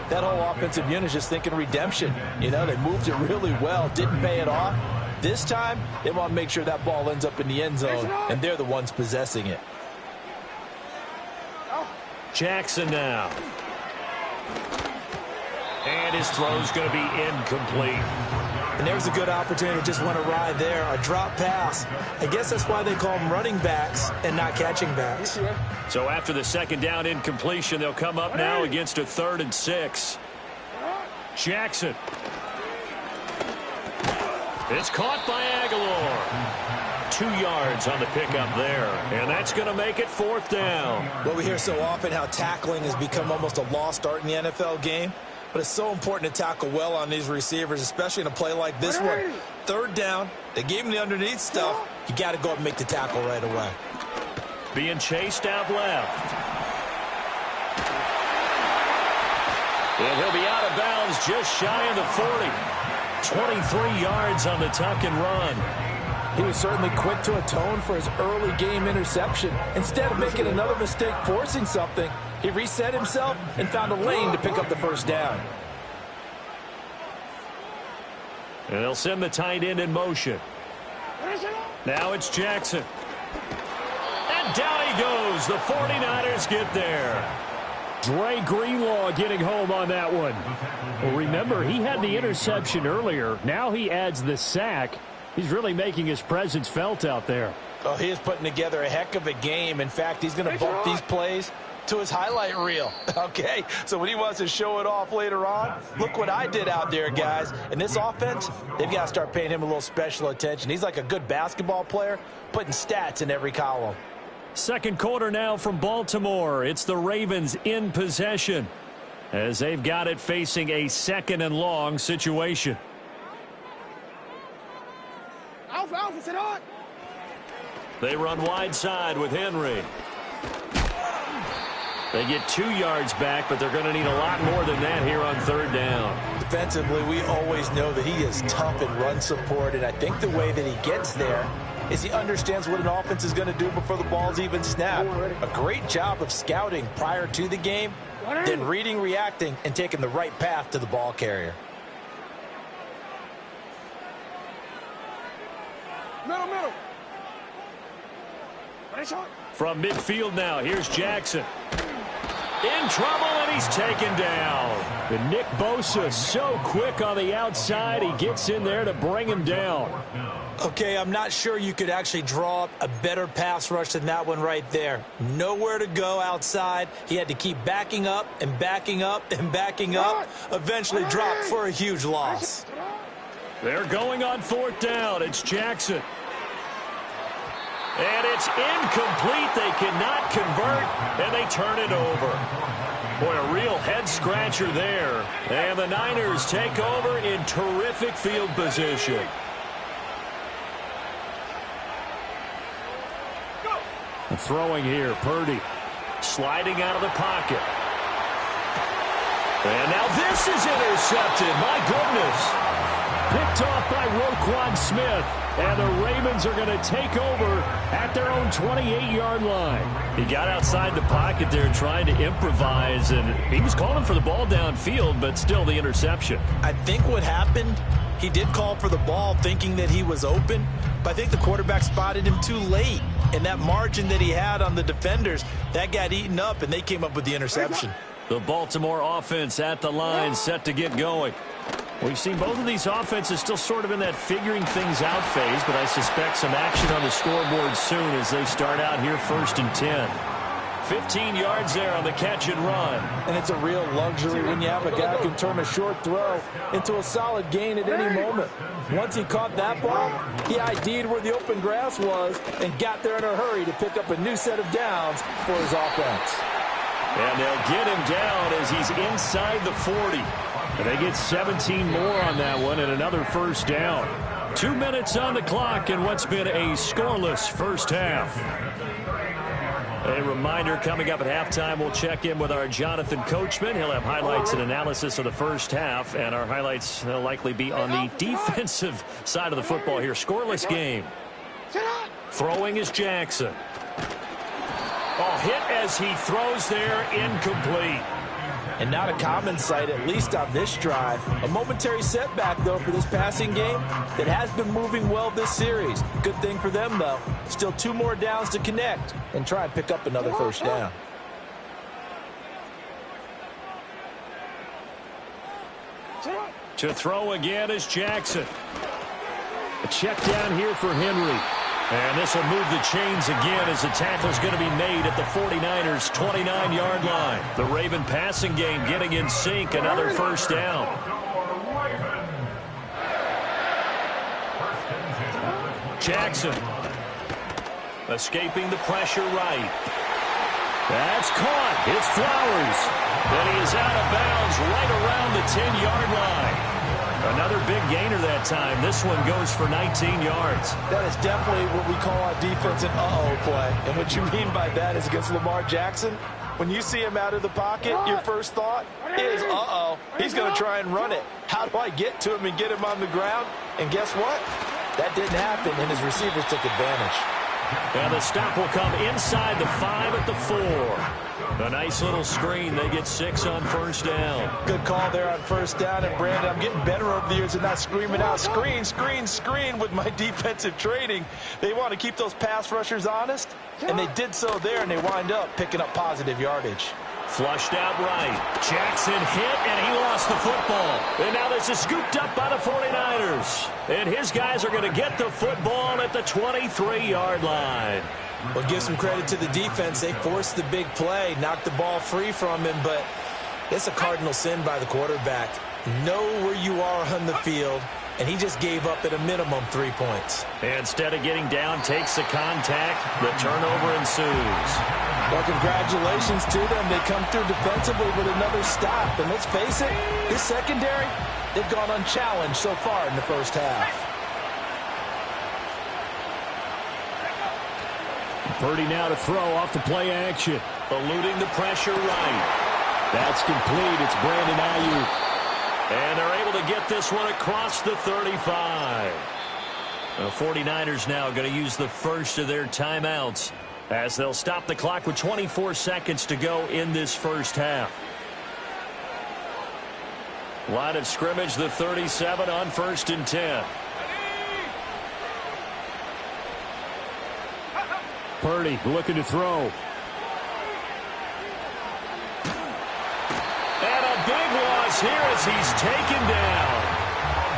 that whole offensive unit is just thinking redemption. You know, they moved it really well, didn't pay it off. This time, they want to make sure that ball ends up in the end zone, and they're the ones possessing it. Jackson now. And his throw's going to be incomplete. And there's a good opportunity to just want to ride there. A drop pass. I guess that's why they call them running backs and not catching backs. So after the second down incompletion, they'll come up now against a 3rd and 6. Jackson. It's caught by Aguilar. 2 yards on the pickup there. And that's going to make it 4th down. Well, we hear so often how tackling has become almost a lost art in the NFL game. But it's so important to tackle well on these receivers, especially in a play like this one. 3rd down, they gave him the underneath stuff. You got to go up and make the tackle right away. Being chased out left. And he'll be out of bounds just shy of the 40. 23 yards on the tuck and run. He was certainly quick to atone for his early game interception. Instead of making another mistake forcing something, he reset himself and found a lane to pick up the first down. And they'll send the tight end in motion. Now it's Jackson. And down he goes. The 49ers get there. Dre Greenlaw getting home on that one. Well, remember, he had the interception earlier. Now he adds the sack. He's really making his presence felt out there. Oh, he is putting together a heck of a game. In fact, he's going to bump these plays to his highlight reel. Okay, so when he wants to show it off later on, look what I did out there, guys. And this offense, they've got to start paying him a little special attention. He's like a good basketball player, putting stats in every column. Second quarter now from Baltimore. It's the Ravens in possession as they've got it facing a second and long situation. They run wide side with Henry. They get 2 yards back, but they're going to need a lot more than that here on third down. Defensively, we always know that he is tough in run support, and I think the way that he gets there is he understands what an offense is going to do before the ball's even snapped. A great job of scouting prior to the game, then reading, reacting, and taking the right path to the ball carrier. Middle. From midfield now, here's Jackson. In trouble, and he's taken down. And Nick Bosa so quick on the outside, he gets in there to bring him down. Okay, I'm not sure you could actually draw up a better pass rush than that one right there. Nowhere to go outside. He had to keep backing up and backing up and backing up. Eventually dropped for a huge loss. They're going on fourth down. It's Jackson. And it's incomplete. They cannot convert, and they turn it over. Boy, a real head-scratcher there. And the Niners take over in terrific field position. Throwing here, Purdy. Sliding out of the pocket. And now this is intercepted. My goodness. Picked off by Roquan Smith. And the Ravens are going to take over at their own 28-yard line. He got outside the pocket there trying to improvise, and he was calling for the ball downfield, but still the interception. I think what happened, he did call for the ball thinking that he was open, but I think the quarterback spotted him too late. And that margin that he had on the defenders, that got eaten up, and they came up with the interception. The Baltimore offense at the line, set to get going. We've seen both of these offenses still sort of in that figuring things out phase, but I suspect some action on the scoreboard soon as they start out here 1st and 10. 15 yards there on the catch and run. And it's a real luxury when you have a guy who can turn a short throw into a solid gain at any moment. Once he caught that ball, he ID'd where the open grass was and got there in a hurry to pick up a new set of downs for his offense. And they'll get him down as he's inside the 40. And they get 17 more on that one and another first down. 2 minutes on the clock in what's been a scoreless first half. A reminder, coming up at halftime, we'll check in with our Jonathan Coachman. He'll have highlights and analysis of the first half, and our highlights will likely be on the defensive side of the football here. Scoreless game. Throwing is Jackson. Oh, hit as he throws there, incomplete. And not a common sight, at least on this drive. A momentary setback, though, for this passing game that has been moving well this series. Good thing for them, though. Still 2 more downs to connect and try and pick up another first down. To throw again is Jackson. A check down here for Henry. And this will move the chains again as the tackle's going to be made at the 49ers' 29-yard line. The Raven passing game getting in sync. Another first down. Jackson escaping the pressure right. That's caught. It's Flowers. And he is out of bounds right around the 10-yard line. Another big gainer that time. This one goes for 19 yards. That is definitely what we call our defense an uh-oh play. And what you mean by that is against Lamar Jackson, when you see him out of the pocket, your first thought is, uh-oh, he's going to try and run it. How do I get to him and get him on the ground? And guess what? That didn't happen, and his receivers took advantage. And the stop will come inside the 5 at the 4. A nice little screen. They get 6 on first down. Good call there on first down. And, Brandon, I'm getting better over the years and not screaming out, screen, screen, screen with my defensive training. They want to keep those pass rushers honest, and they did so there, and they wind up picking up positive yardage. Flushed out right. Jackson hit, and he lost the football. And now this is scooped up by the 49ers. And his guys are going to get the football at the 23-yard line. Well, give some credit to the defense. They forced the big play, knocked the ball free from him, but it's a cardinal sin by the quarterback. Know where you are on the field, and he just gave up at a minimum 3 points. Instead of getting down, takes the contact. The turnover ensues. Well, congratulations to them. They come through defensively with another stop. And let's face it, this secondary, they've gone unchallenged so far in the first half. Purdy now to throw off the play action. Eluding the pressure right. That's complete. It's Brandon Ayuk. And they're able to get this one across the 35. The 49ers now going to use the first of their timeouts as they'll stop the clock with 24 seconds to go in this first half. Line of scrimmage, the 37 on 1st and 10. Purdy looking to throw. And a big loss here as he's taken down.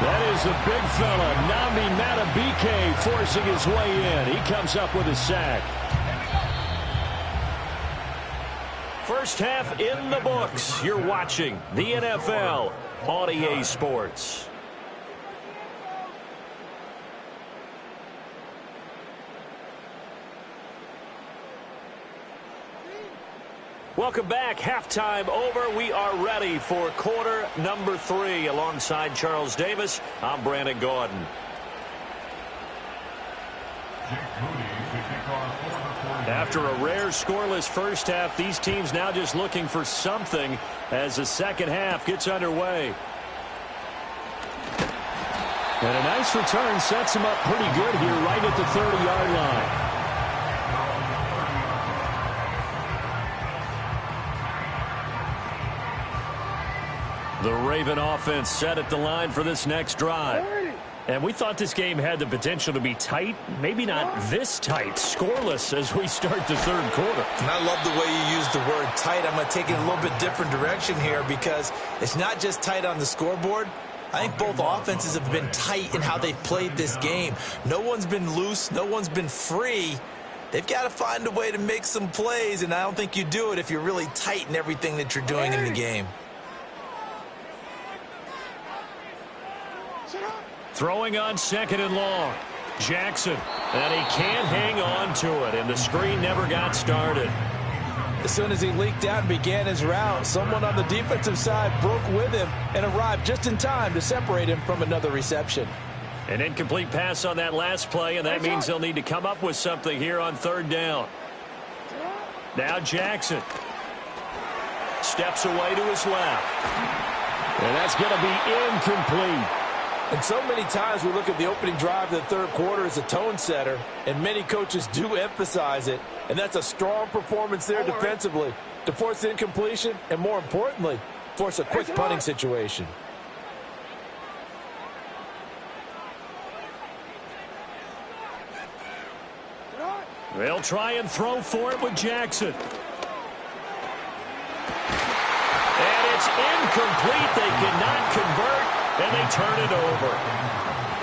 That is the big fella, Nnamdi Madubuike, forcing his way in. He comes up with a sack. First half in the books. You're watching the NFL on EA Sports. Welcome back. Halftime over. We are ready for quarter number 3. Alongside Charles Davis, I'm Brandon Gordon. After a rare scoreless first half, these teams now just looking for something as the second half gets underway. And a nice return sets him up pretty good here right at the 30-yard line. The Raven offense set at the line for this next drive. And we thought this game had the potential to be tight, maybe not this tight, scoreless as we start the third quarter. And I love the way you use the word tight. I'm going to take it a little bit different direction here because it's not just tight on the scoreboard. I think both offenses have been tight in how they've played this game. No one's been loose. No one's been free. They've got to find a way to make some plays, and I don't think you do it if you're really tight in everything that you're doing in the game. Throwing on 2nd and long. Jackson. And he can't hang on to it. And the screen never got started. As soon as he leaked out and began his route, someone on the defensive side broke with him and arrived just in time to separate him from another reception. An incomplete pass on that last play, and that means they'll need to come up with something here on 3rd down. Now Jackson. Steps away to his left. And that's going to be incomplete. And so many times we look at the opening drive of the third quarter as a tone setter, and many coaches do emphasize it. And that's a strong performance there defensively to force incompletion and, more importantly, force a quick punting situation. They'll try and throw for it with Jackson. And it's incomplete. They cannot convert. And they turn it over.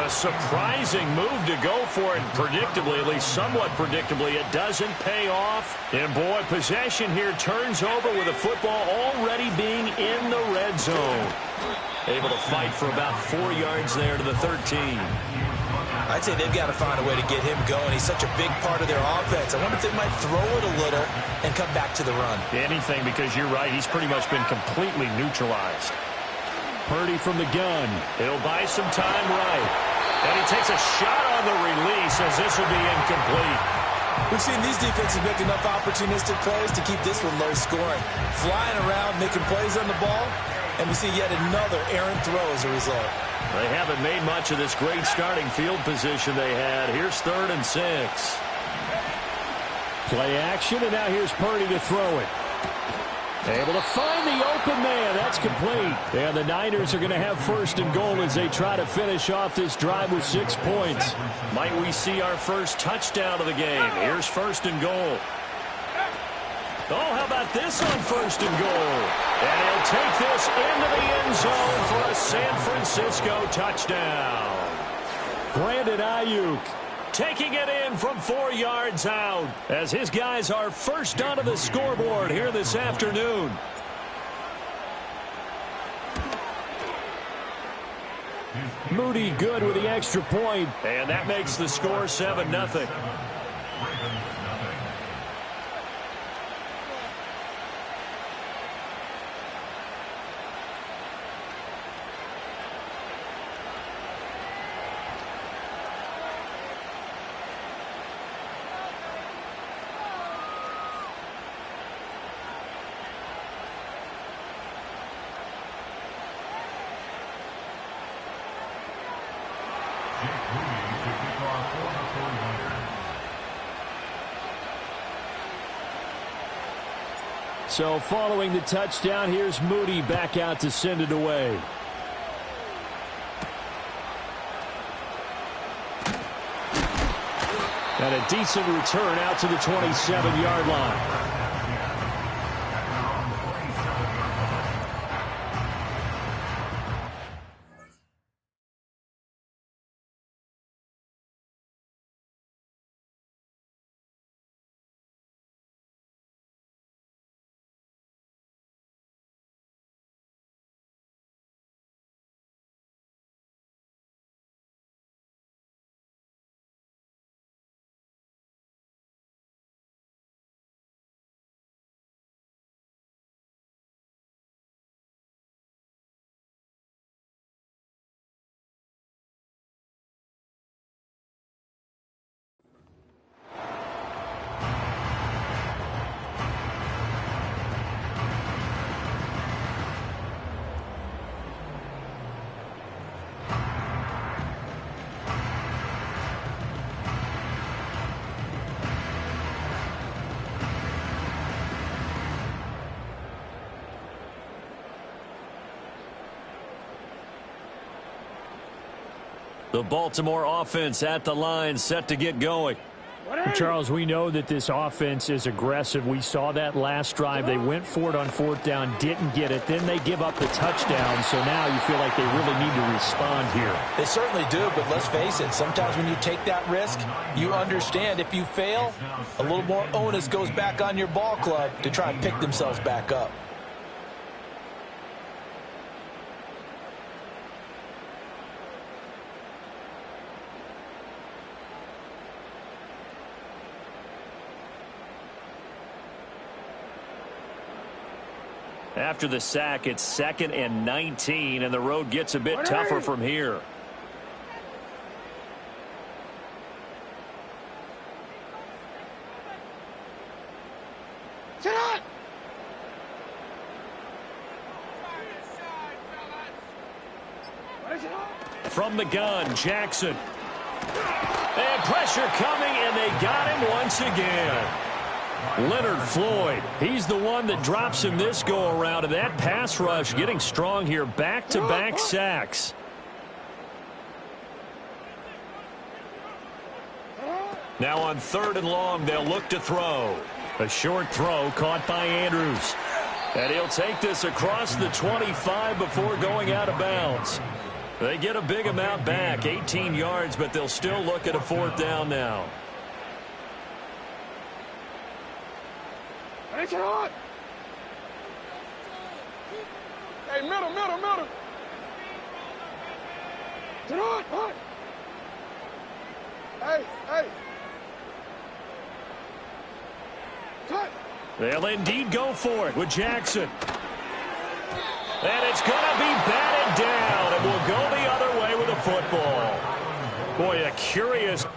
A surprising move to go for it. Predictably, at least somewhat predictably, it doesn't pay off. And boy, possession here turns over with the football already being in the red zone. Able to fight for about 4 yards there to the 13. I'd say they've got to find a way to get him going. He's such a big part of their offense. I wonder if they might throw it a little and come back to the run. Anything, because you're right. He's pretty much been completely neutralized. Purdy from the gun. He'll buy some time right. And he takes a shot on the release as this will be incomplete. We've seen these defenses make enough opportunistic plays to keep this one low scoring. Flying around, making plays on the ball, and we see yet another errant throw as a result. They haven't made much of this great starting field position they had. Here's 3rd and 6. Play action, and now here's Purdy to throw it. Able to find the open man. That's complete. And the Niners are going to have first and goal as they try to finish off this drive with 6 points. Might we see our first touchdown of the game? Here's first and goal. Oh, how about this on first and goal? And he'll take this into the end zone for a San Francisco touchdown. Brandon Ayuk taking it in from 4 yards out as his guys are first onto the scoreboard here this afternoon. Moody good with the extra point, and that makes the score 7-0. So following the touchdown, here's Moody back out to send it away. And a decent return out to the 27-yard line. The Baltimore offense at the line, set to get going. Charles, we know that this offense is aggressive. We saw that last drive. They went for it on 4th down, didn't get it. Then they give up the touchdown, so now you feel like they really need to respond here. They certainly do, but let's face it, sometimes when you take that risk, you understand if you fail, a little more onus goes back on your ball club to try and pick themselves back up. After the sack, it's 2nd and 19, and the road gets a bit tougher from here. From the gun, Jackson. And pressure coming, and they got him once again. Leonard Floyd, he's the one that drops him this go-around, and that pass rush getting strong here. Back-to-back sacks. Now on 3rd and long, they'll look to throw. A short throw caught by Andrews. And he'll take this across the 25 before going out of bounds. They get a big amount back, 18 yards, but they'll still look at a 4th down now. Hey, middle. Hey. They'll indeed go for it with Jackson. And it's going to be batted down, and we'll go the other way with a football. Boy, a curious...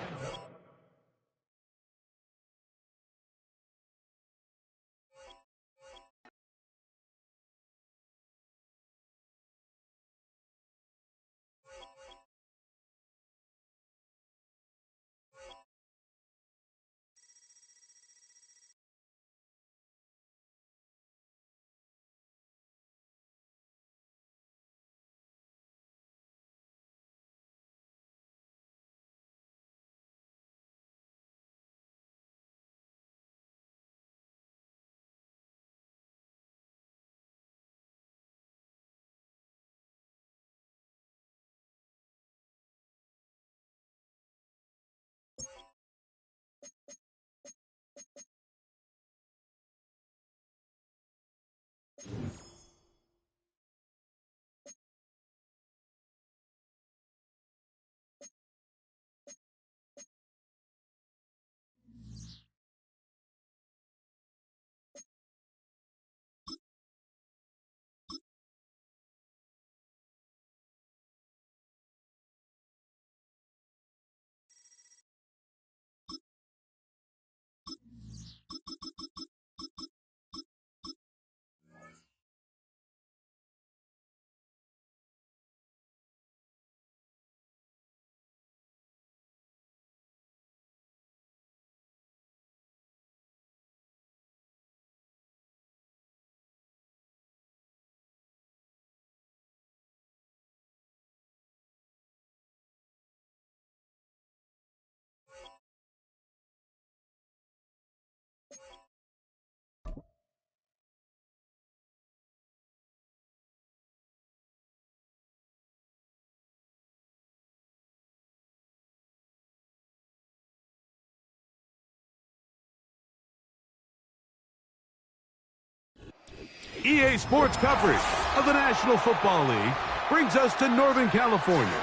EA Sports coverage of the National Football League brings us to Northern California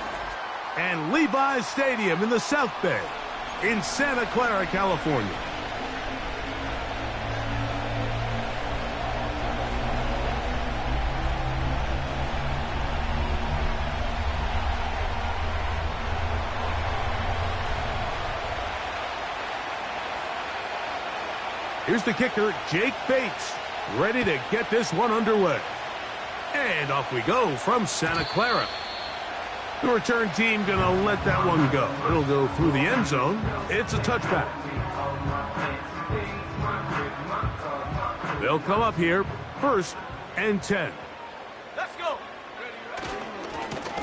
and Levi's Stadium in the South Bay in Santa Clara, California. Here's the kicker, Jake Bates, ready to get this one underway. And off we go from Santa Clara. The return team going to let that one go. It'll go through the end zone. It's a touchback. They'll come up here, 1st and 10. Let's go.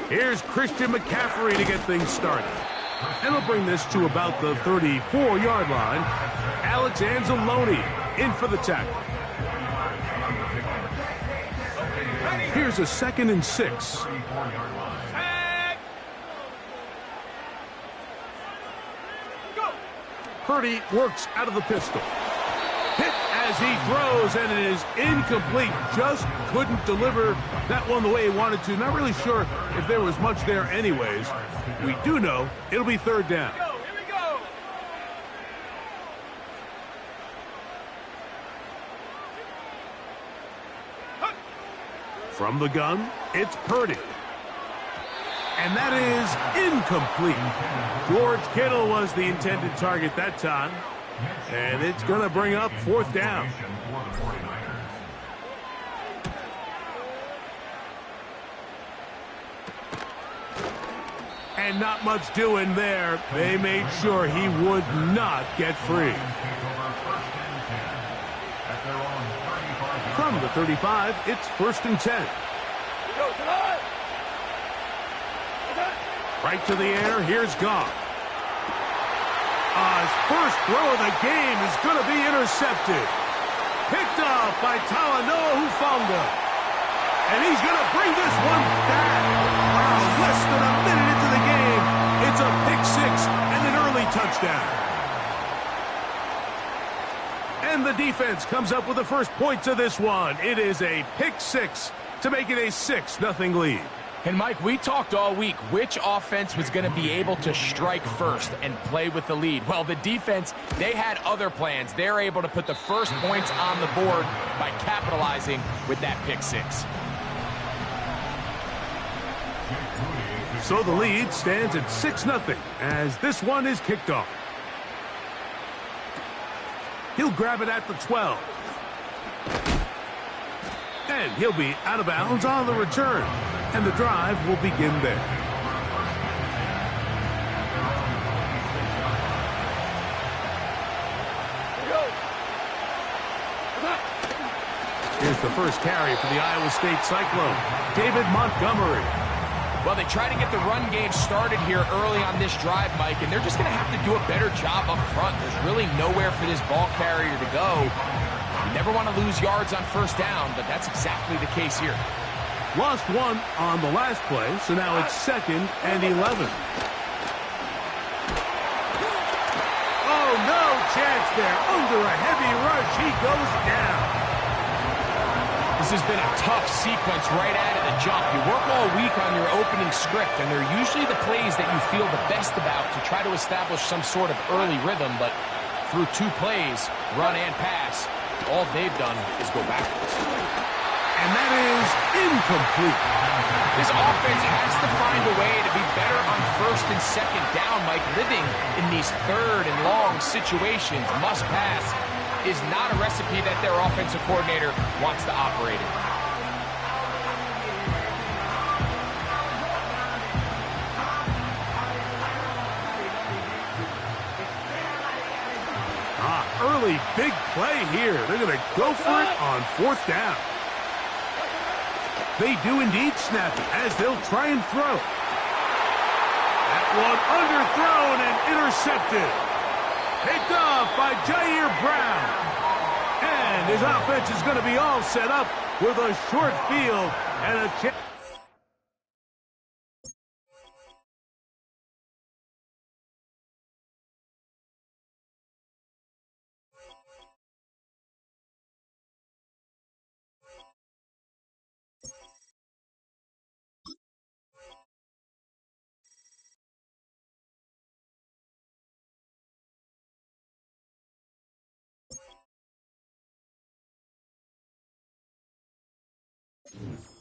Here's Christian McCaffrey to get things started. And he'll bring this to about the 34-yard line. Alex Anzalone in for the tackle. Here's a 2nd and 6. Purdy works out of the pistol. Hit as he throws, and it is incomplete. Just couldn't deliver that one the way he wanted to. Not really sure if there was much there anyways. We do know it'll be 3rd down. Here we go. From the gun, it's Purdy. And that is incomplete. George Kittle was the intended target that time. And it's going to bring up 4th down. And not much doing there. They made sure he would not get free. From the 35, it's 1st and 10. Right to the air, here's Goff. His first throw of the game is going to be intercepted. Picked off by Talanoa Hufanga. And he's going to bring this one back. Less than a minute into the game, it's a pick-6 and an early touchdown. And the defense comes up with the first points of this one. It is a pick-6 to make it a 6-0 lead. And, Mike, we talked all week which offense was going to be able to strike first and play with the lead. Well, the defense, they had other plans. They're able to put the first points on the board by capitalizing with that pick-6. So the lead stands at 6-0 as this one is kicked off. He'll grab it at the 12. And he'll be out of bounds on the return. And the drive will begin there. Here's the first carry for the Iowa State Cyclone, David Montgomery. Well, they try to get the run game started here early on this drive, Mike, and they're just going to have to do a better job up front. There's really nowhere for this ball carrier to go. You never want to lose yards on 1st down, but that's exactly the case here. Lost one on the last play, so now it's 2nd and 11. Oh, no chance there. Under a heavy rush, he goes down. This has been a tough sequence right out of the jump. You work all week on your opening script, and they're usually the plays that you feel the best about to try to establish some sort of early rhythm, but through 2 plays, run and pass, all they've done is go backwards. And that is incomplete. This offense has to find a way to be better on 1st and 2nd down, Mike. Living in these 3rd and long situations, must pass, is not a recipe that their offensive coordinator wants to operate in. Early big play here. They're going to go for it on 4th down. They do indeed snap it as they'll try and throw. That one underthrown and intercepted. Picked off by Jair Brown. And his offense is going to be all set up with a short field and a chance. Madden.